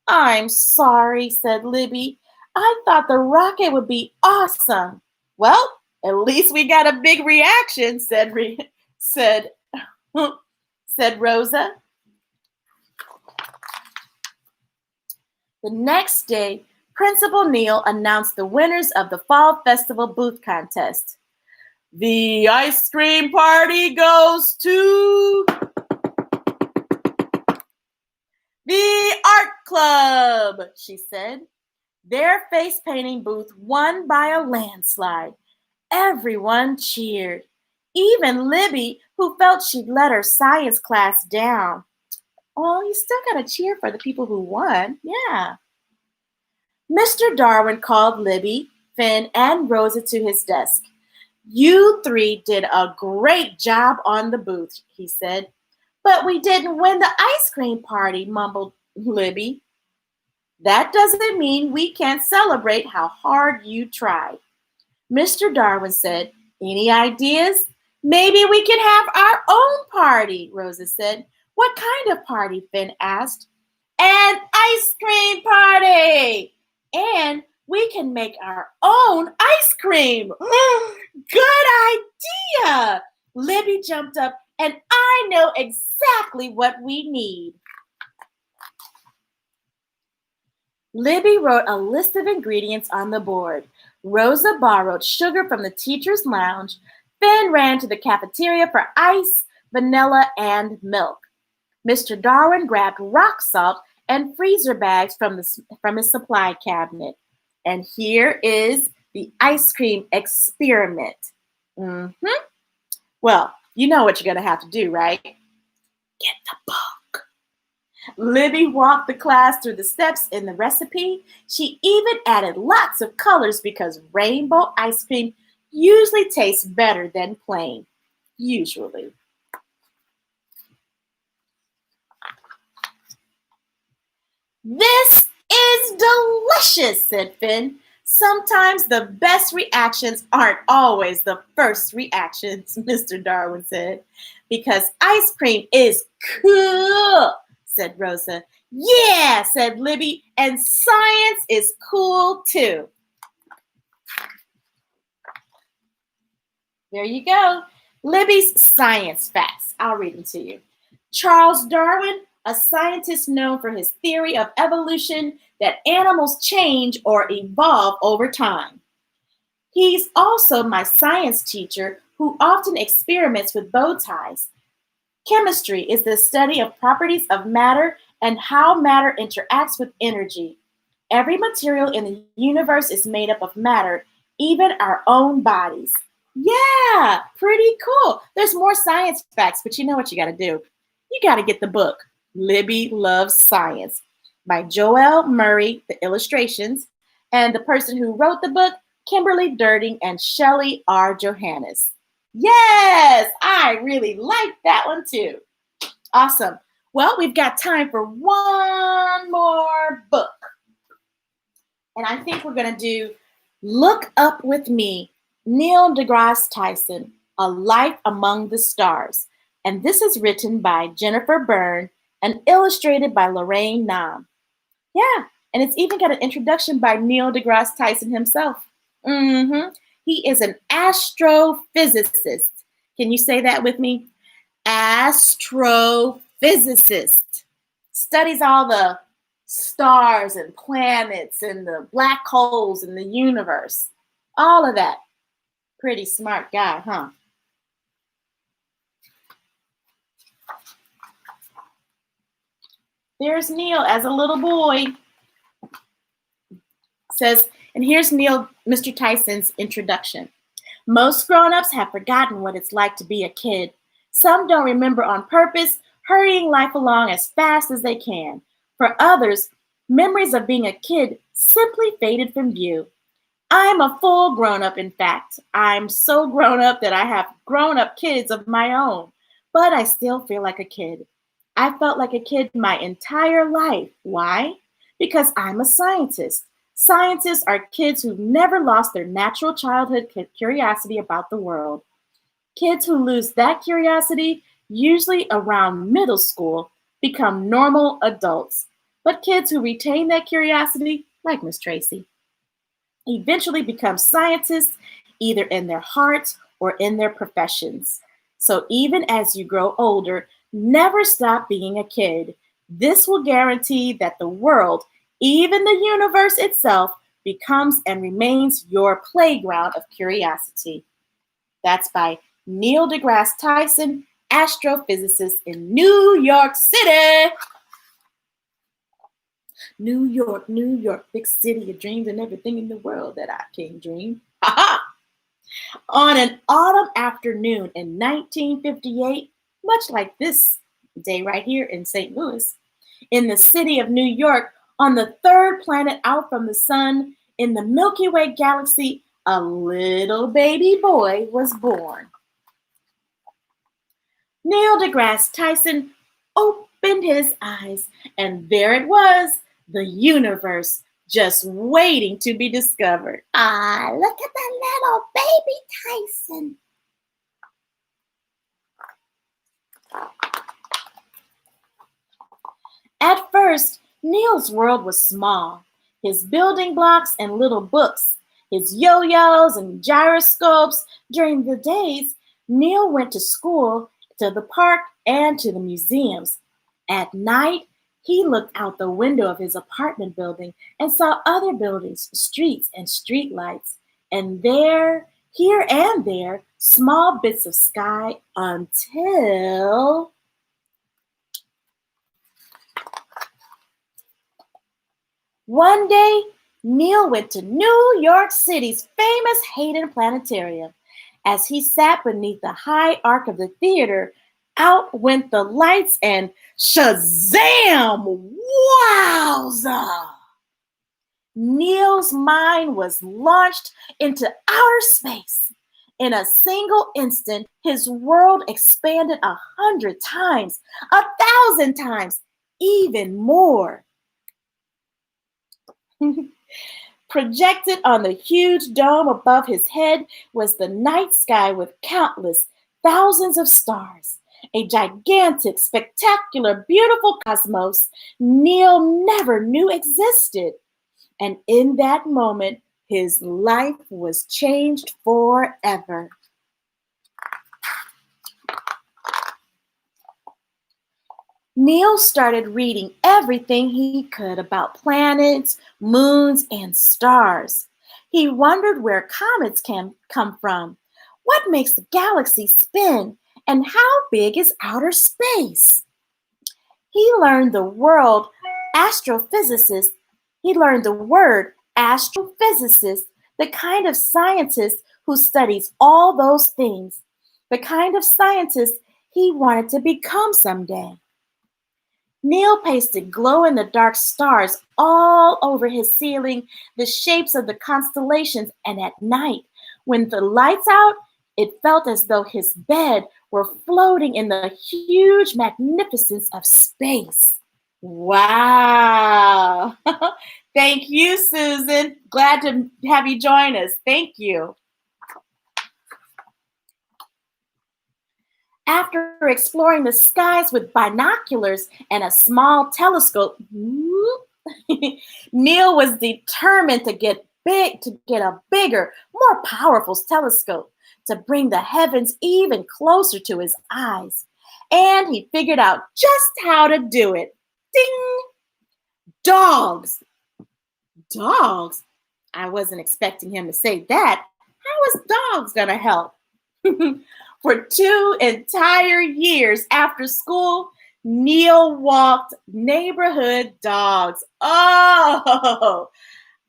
I'm sorry, said Libby. I thought the rocket would be awesome. Well, at least we got a big reaction, said Rosa. The next day, Principal Neal announced the winners of the Fall Festival Booth Contest. The ice cream party goes to the Art Club, she said. Their face painting booth won by a landslide. Everyone cheered. Even Libby, who felt she'd let her science class down. Well, you still got to cheer for the people who won. Yeah. Mr. Darwin called Libby, Finn, and Rosa to his desk. You three did a great job on the booth, he said. But we didn't win the ice cream party, mumbled Libby. That doesn't mean we can't celebrate how hard you tried. Mr. Darwin said, any ideas? Maybe we can have our own party, Rosa said. What kind of party? Finn asked. An ice cream party! And we can make our own ice cream. Good idea! Libby jumped up, and I know exactly what we need. Libby wrote a list of ingredients on the board. Rosa borrowed sugar from the teacher's lounge. Finn ran to the cafeteria for ice, vanilla, and milk. Mr. Darwin grabbed rock salt and freezer bags from his supply cabinet. And here is the ice cream experiment. Well, you know what you're going to have to do, right? Get the book. Libby walked the class through the steps in the recipe. She even added lots of colors because rainbow ice cream usually tastes better than plain. Usually. This is delicious, said Finn. Sometimes the best reactions aren't always the first reactions, Mr. Darwin said. Because ice cream is cool, said Rosa. Yeah, said Libby, and science is cool too. There you go. Libby's science facts. I'll read them to you. Charles Darwin, a scientist known for his theory of evolution that animals change or evolve over time. He's also my science teacher who often experiments with bow ties. Chemistry is the study of properties of matter and how matter interacts with energy. Every material in the universe is made up of matter, even our own bodies. Yeah, pretty cool. There's more science facts, but you know what you got to do. You got to get the book, Libby Loves Science, by Joelle Murray, the illustrations, and the person who wrote the book, Kimberly Derting and Shelli R. Johannes. Yes, I really like that one too. Awesome. Well, we've got time for one more book. And I think we're going to do Look Up With Me, Neil deGrasse Tyson, A Life Among the Stars. And this is written by Jennifer Berne and illustrated by Lorraine Nam. Yeah, and it's even got an introduction by Neil deGrasse Tyson himself. He is an astrophysicist. Can you say that with me? Astrophysicist. Studies all the stars and planets and the black holes in the universe. All of that. Pretty smart guy, huh? There's Neil as a little boy. Says, and here's Neil, Mr. Tyson's introduction. Most grown-ups have forgotten what it's like to be a kid. Some don't remember on purpose, hurrying life along as fast as they can. For others, memories of being a kid simply faded from view. I'm a full grown-up, in fact. I'm so grown up that I have grown-up kids of my own, but I still feel like a kid. I felt like a kid my entire life. Why? Because I'm a scientist. Scientists are kids who've never lost their natural childhood curiosity about the world. Kids who lose that curiosity, usually around middle school, become normal adults. But kids who retain that curiosity, like Ms. Tracey, eventually become scientists, either in their hearts or in their professions. So even as you grow older, never stop being a kid. This will guarantee that the world, even the universe itself, becomes and remains your playground of curiosity. That's by Neil deGrasse Tyson, astrophysicist in New York City. New York, big city of dreams and everything in the world that I can dream. On an autumn afternoon in 1958, much like this day right here in St. Louis, in the city of New York, on the third planet out from the sun, in the Milky Way galaxy, a little baby boy was born. Neil deGrasse Tyson opened his eyes, and there it was, the universe, just waiting to be discovered. Ah, look at the little baby Tyson. At first, Neil's world was small. His building blocks and little books, his yo-yos and gyroscopes. During the days, Neil went to school, to the park, and to the museums. At night, he looked out the window of his apartment building and saw other buildings, streets, and streetlights. And there, here and there, small bits of sky until... One day, Neil went to New York City's famous Hayden Planetarium. As he sat beneath the high arc of the theater, out went the lights and Shazam! Wowza! Neil's mind was launched into outer space. In a single instant, his world expanded 100 times, 1,000 times, even more. Projected on the huge dome above his head was the night sky with countless thousands of stars. A gigantic, spectacular, beautiful cosmos Neil never knew existed. And in that moment, his life was changed forever. Neil started reading everything he could about planets, moons, and stars. He wondered where comets can come from, what makes the galaxy spin, and how big is outer space. He learned the word astrophysicist, the kind of scientist who studies all those things, the kind of scientist he wanted to become someday. Neil pasted glow-in-the-dark stars all over his ceiling, the shapes of the constellations, and at night, when the lights out, it felt as though his bed were floating in the huge magnificence of space. Wow! Thank you, Susan. Glad to have you join us. Thank you. After exploring the skies with binoculars and a small telescope, Neil was determined to get a bigger, more powerful telescope to bring the heavens even closer to his eyes. And he figured out just how to do it. Ding! Dogs. Dogs? I wasn't expecting him to say that. How is dogs going to help? For 2 entire years after school, Neil walked neighborhood dogs. Oh,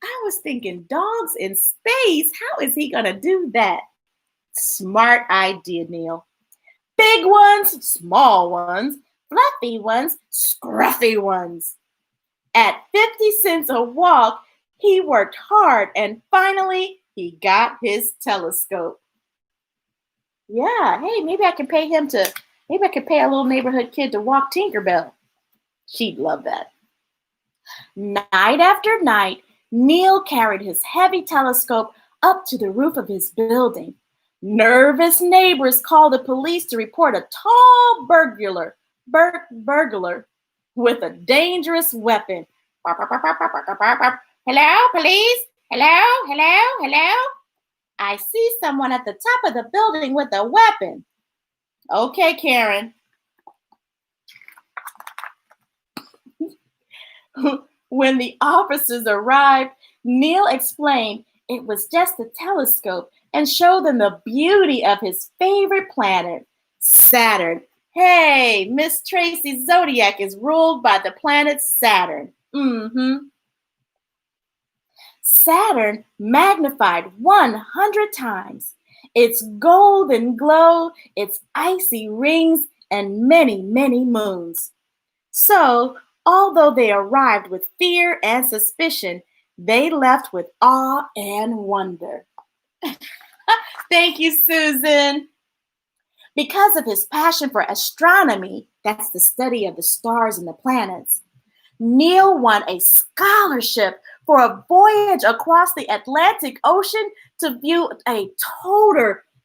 I was thinking dogs in space. How is he going to do that? Smart idea, Neil. Big ones, small ones, fluffy ones, scruffy ones. At 50 cents a walk, he worked hard and finally he got his telescope. Yeah, hey, maybe I can pay a little neighborhood kid to walk Tinkerbell. She'd love that. Night after night, Neil carried his heavy telescope up to the roof of his building. Nervous neighbors called the police to report a tall burglar with a dangerous weapon. Hello, police? Hello? I see someone at the top of the building with a weapon. Okay, Karen. When the officers arrived, Neil explained it was just a telescope and showed them the beauty of his favorite planet, Saturn. Hey, Ms Tracey's zodiac is ruled by the planet Saturn. Saturn magnified 100 times. Its golden glow, its icy rings, and many, many moons. So, although they arrived with fear and suspicion, they left with awe and wonder. Thank you, Susan. Because of his passion for astronomy, that's the study of the stars and the planets, Neil won a scholarship for a voyage across the Atlantic Ocean to view a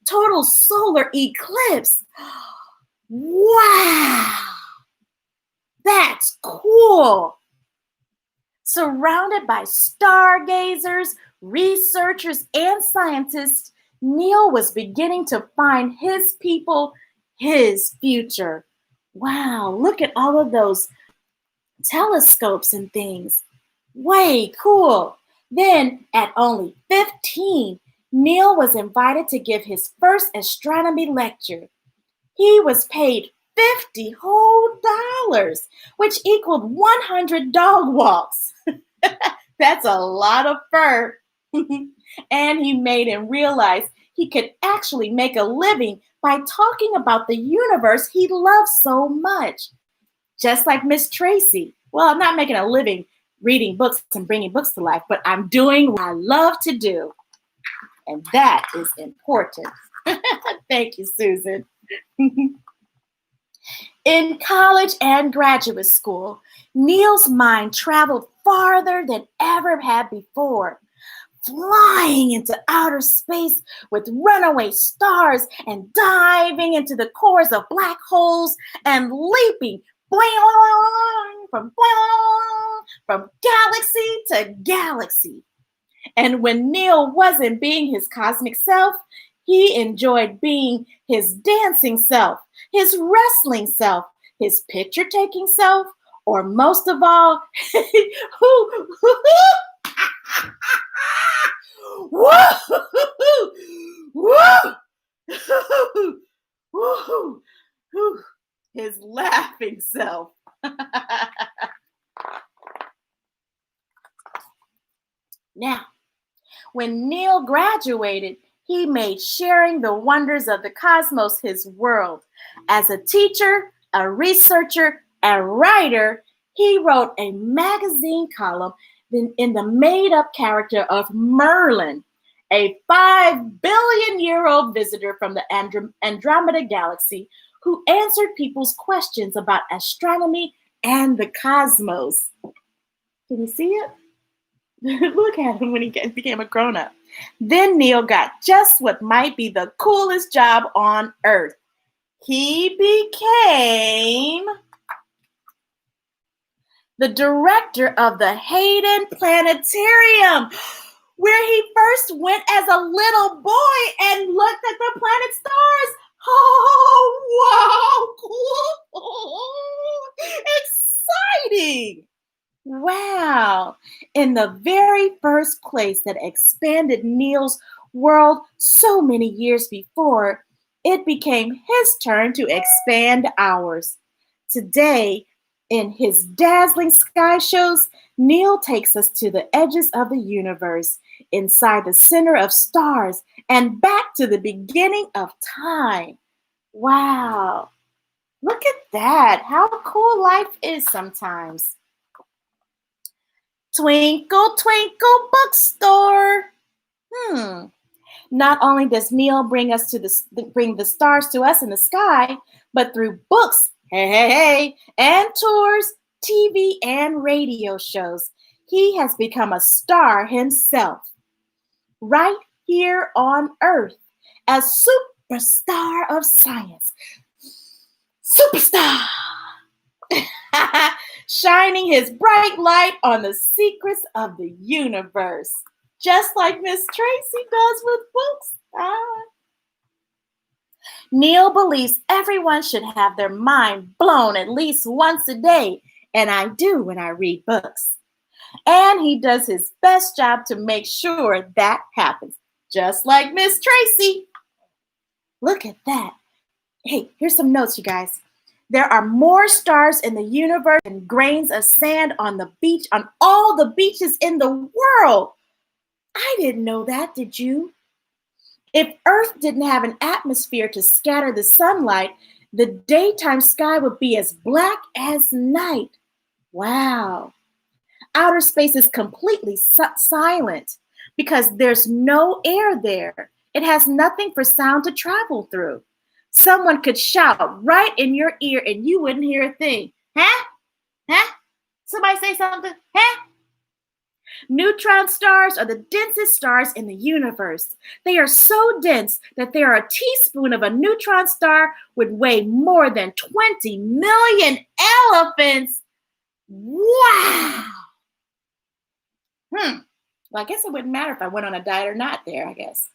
total solar eclipse. Wow! That's cool! Surrounded by stargazers, researchers, and scientists, Neil was beginning to find his people, his future. Wow, look at all of those telescopes and things. Way cool. Then, at only 15, Neil was invited to give his first astronomy lecture. He was paid $50 whole dollars, which equaled 100 dog walks. That's a lot of fur. And he made him realize he could actually make a living by talking about the universe he loved so much. Just like Ms Tracey. Well, I'm not making a living reading books and bringing books to life, but I'm doing what I love to do. And that is important. Thank you, Susan. In college and graduate school, Neil's mind traveled farther than ever had before, flying into outer space with runaway stars and diving into the cores of black holes and leaping from galaxy to galaxy. And when Neil wasn't being his cosmic self, he enjoyed being his dancing self, his wrestling self, his picture-taking self, or most of all, his laughing self. Now, when Neil graduated, he made sharing the wonders of the cosmos his world. As a teacher, a researcher, and writer, he wrote a magazine column in the made-up character of Merlin, a 5 billion-year-old visitor from the Andromeda Galaxy who answered people's questions about astronomy and the cosmos. Can you see it? Look at him when he became a grown-up. Then Neil got just what might be the coolest job on Earth. he became the director of the Hayden Planetarium, where he first went as a little boy and looked at the planet stars. Oh, wow, cool. Exciting. Wow. In the very first place that expanded Neil's world so many years before, it became his turn to expand ours. Today, in his dazzling sky shows, Neil takes us to the edges of the universe, inside the center of stars, and back to the beginning of time. Wow. Look at that. How cool life is sometimes. Twinkle, twinkle, bookstore. Not only does Neil bring the stars to us in the sky, but through books, and tours, TV, and radio shows, he has become a star himself. Right here on Earth, a superstar of science. Superstar! Shining his bright light on the secrets of the universe, just like Ms Tracey does with books. Neil believes everyone should have their mind blown at least once a day, and I do when I read books. And he does his best job to make sure that happens, just like Ms Tracey. Look at that. Hey, here's some notes, you guys. There are more stars in the universe than grains of sand on the beach, on all the beaches in the world. I didn't know that, did you? If Earth didn't have an atmosphere to scatter the sunlight, the daytime sky would be as black as night. Wow. Outer space is completely silent because there's no air there. It has nothing for sound to travel through. Someone could shout right in your ear and you wouldn't hear a thing. Huh? Huh? Somebody say something? Huh? Neutron stars are the densest stars in the universe. They are so dense that a teaspoon of a neutron star would weigh more than 20 million elephants. Wow. Well, I guess it wouldn't matter if I went on a diet or not there, I guess.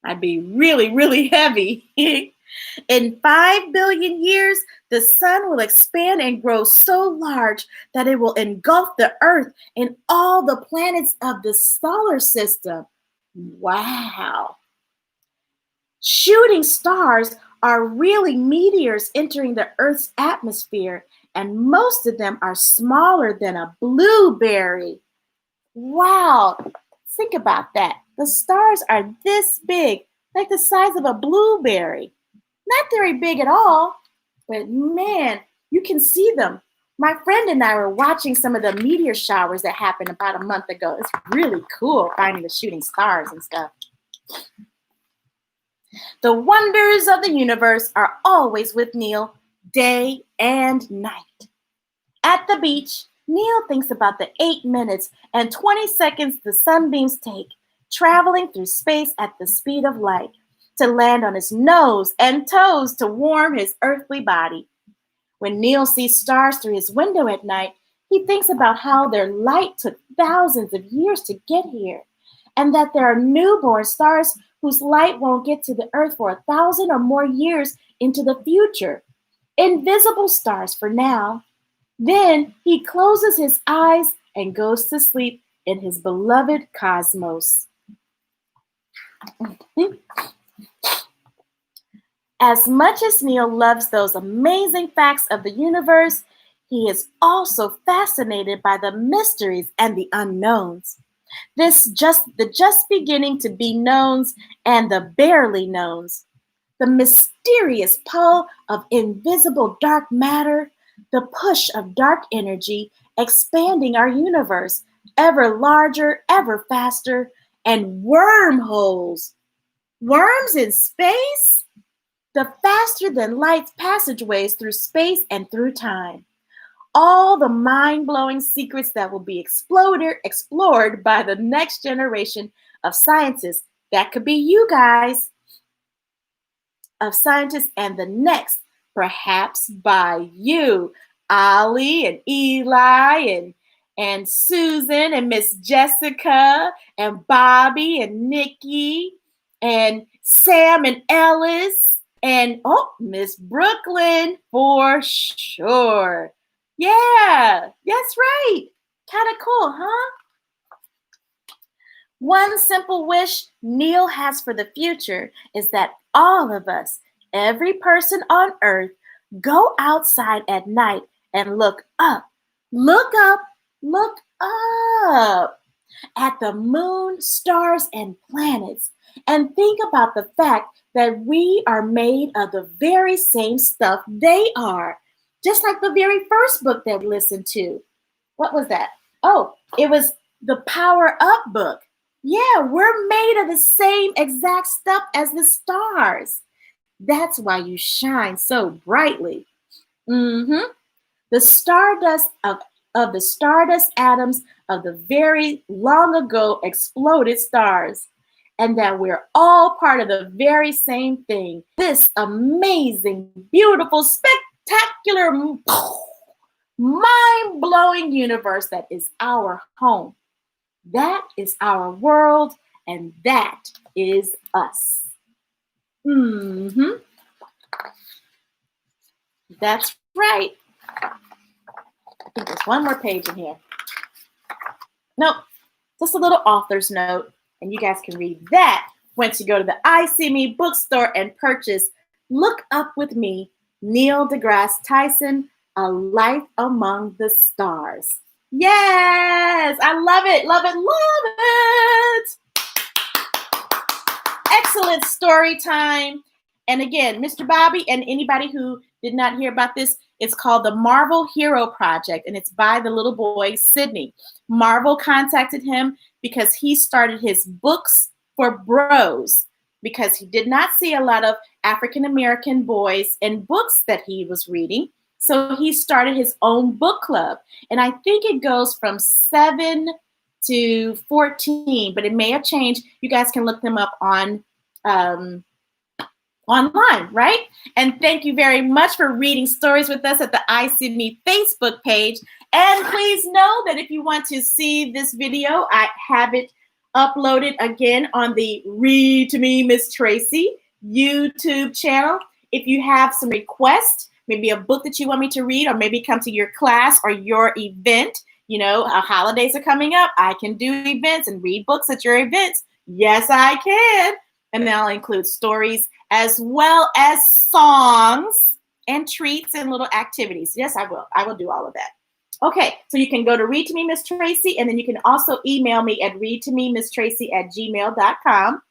I'd be really, really heavy. In 5 billion years, the sun will expand and grow so large that it will engulf the Earth and all the planets of the solar system. Wow. Shooting stars are really meteors entering the Earth's atmosphere, and most of them are smaller than a blueberry. Wow. Think about that. The stars are this big, like the size of a blueberry. Not very big at all, but man, you can see them. My friend and I were watching some of the meteor showers that happened about a month ago. It's really cool finding the shooting stars and stuff. The wonders of the universe are always with Neil, day and night. At the beach, Neil thinks about the 8 minutes and 20 seconds the sunbeams take, traveling through space at the speed of light, to land on his nose and toes to warm his earthly body. When Neil sees stars through his window at night, he thinks about how their light took thousands of years to get here, and that there are newborn stars whose light won't get to the earth for 1,000 or more years into the future. Invisible stars for now. Then he closes his eyes and goes to sleep in his beloved cosmos. As much as Neil loves those amazing facts of the universe, he is also fascinated by the mysteries and the unknowns. The just beginning to be knowns and the barely knowns. The mysterious pull of invisible dark matter, the push of dark energy expanding our universe, ever larger, ever faster, and wormholes. Worms in space? The faster than light's passageways through space and through time. All the mind-blowing secrets that will be explored by the next generation of scientists. That could be you guys. of scientists, and the next, perhaps by you, Ollie and Eli and Susan and Miss Jessica and Bobby and Nikki and Sam and Ellis and Miss Brooklyn for sure. Yeah, that's right. Kind of cool, huh? One simple wish Neil has for the future is that all of us, every person on earth, go outside at night and look up, look up at the moon, stars, and planets, and think about the fact that we are made of the very same stuff they are, just like the very first book that we listened to. What was that? Oh, it was the Power Up book. Yeah, we're made of the same exact stuff as the stars. That's why you shine so brightly. The stardust of the stardust atoms of the very long ago exploded stars. And that we're all part of the very same thing. This amazing, beautiful, spectacular, mind-blowing universe that is our home. That is our world, and that is us. That's right. I think there's one more page in here. Nope, just a little author's note, and you guys can read that once you go to the I See Me bookstore and purchase Look Up With Me, Neil deGrasse Tyson, A Life Among the Stars. Yes, I love it, love it, love it. Excellent story time. And again, Mr. Bobby and anybody who did not hear about this, it's called the Marvel Hero Project, and it's by the little boy, Sydney. Marvel contacted him because he started his books for bros because he did not see a lot of African-American boys in books that he was reading. So he started his own book club. And I think it goes from 7 to 14, but it may have changed. You guys can look them up on online, right? And thank you very much for reading stories with us at the I See Me Facebook page. And please know that if you want to see this video, I have it uploaded again on the Read to Me, Ms. Tracey YouTube channel. If you have some requests, maybe a book that you want me to read, or maybe come to your class or your event. You know, holidays are coming up. I can do events and read books at your events. Yes, I can. And then I'll include stories as well as songs and treats and little activities. Yes, I will. I will do all of that. Okay, so you can go to Read to Me, Ms. Tracey, and then you can also email me at readtomemstracey@gmail.com.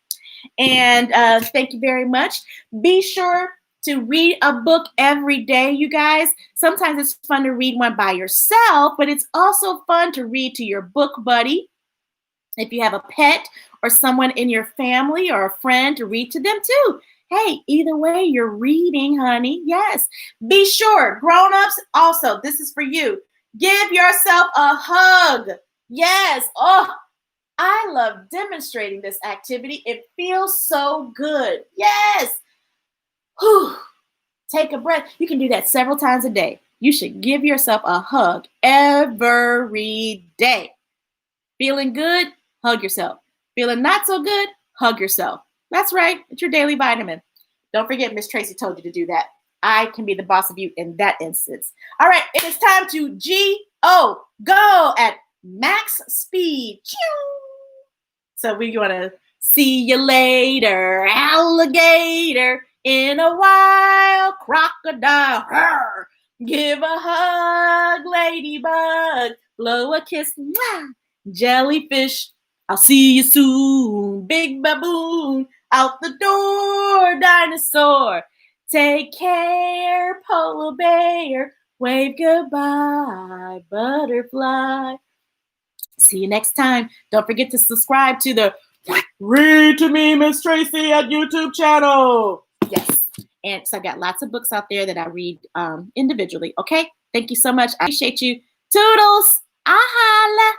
And thank you very much. Be sure to read a book every day, you guys. Sometimes it's fun to read one by yourself, but it's also fun to read to your book buddy. If you have a pet or someone in your family or a friend, to read to them too. Hey, either way, you're reading, honey. Yes. Be sure, grown-ups, also, this is for you. Give yourself a hug. Yes. Oh, I love demonstrating this activity. It feels so good. Yes. Whew. Take a breath. You can do that several times a day. You should give yourself a hug every day. Feeling good? Hug yourself. Feeling not so good? Hug yourself. That's right. It's your daily vitamin. Don't forget, Ms. Tracey told you to do that. I can be the boss of you in that instance. All right, it is time to G-O, go at max speed. So we're going to see you later, alligator, in a while, crocodile. Arr. Give a hug, ladybug, blow a kiss, mwah. Jellyfish, I'll see you soon. Big baboon, out the door, dinosaur. Take care, polar bear. Wave goodbye, butterfly. See you next time. Don't forget to subscribe to the Read to Me, Ms. Tracey at YouTube channel. Yes. And so I've got lots of books out there that I read individually. Okay. Thank you so much. I appreciate you. Toodles. Ahala.